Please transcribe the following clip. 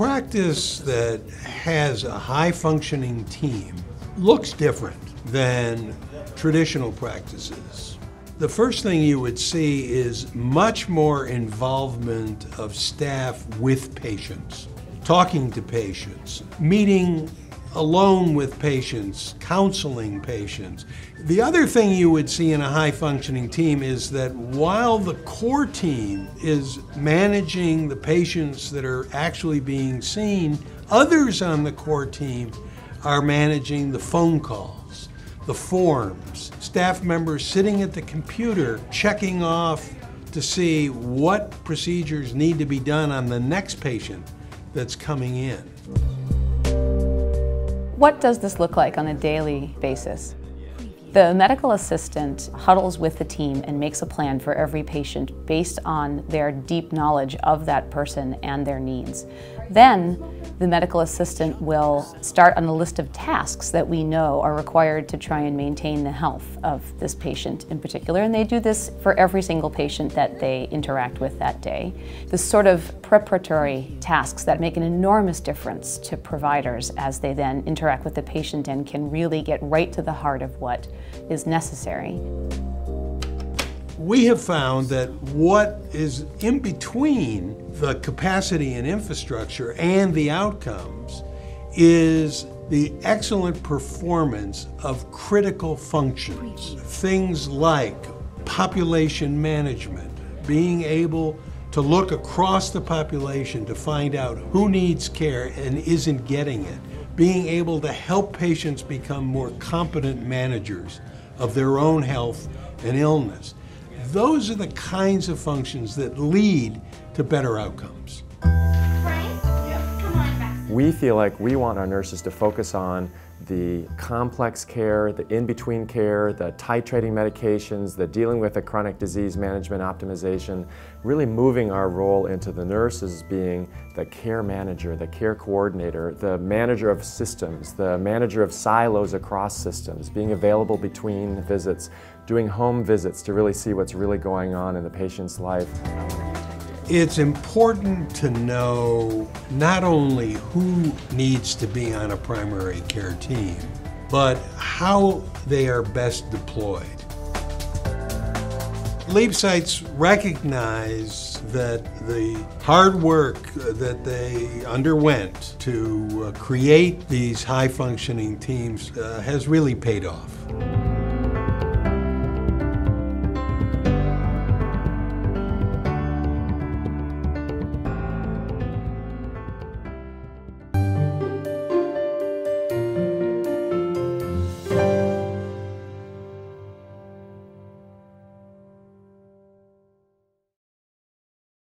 practice that has a high-functioning team looks different than traditional practices. The first thing you would see is much more involvement of staff with patients, talking to patients, meeting alone with patients, counseling patients. The other thing you would see in a high-functioning team is that while the core team is managing the patients that are actually being seen, others on the core team are managing the phone calls, the forms, staff members sitting at the computer checking off to see what procedures need to be done on the next patient that's coming in. What does this look like on a daily basis? The medical assistant huddles with the team and makes a plan for every patient based on their deep knowledge of that person and their needs. Then the medical assistant will start on a list of tasks that we know are required to try and maintain the health of this patient in particular, and they do this for every single patient that they interact with that day. The sort of preparatory tasks that make an enormous difference to providers as they then interact with the patient and can really get right to the heart of what is necessary. We have found that what is in between the capacity and infrastructure and the outcomes is the excellent performance of critical functions. Things like population management, being able to look across the population to find out who needs care and isn't getting it, being able to help patients become more competent managers of their own health and illness. Those are the kinds of functions that lead to better outcomes. We feel like we want our nurses to focus on the complex care, the in-between care, the titrating medications, the dealing with the chronic disease management optimization, really moving our role into the nurses being the care manager, the care coordinator, the manager of systems, the manager of silos across systems, being available between visits, doing home visits to really see what's really going on in the patient's life. It's important to know not only who needs to be on a primary care team, but how they are best deployed. LEAP sites recognize that the hard work that they underwent to create these high-functioning teams has really paid off.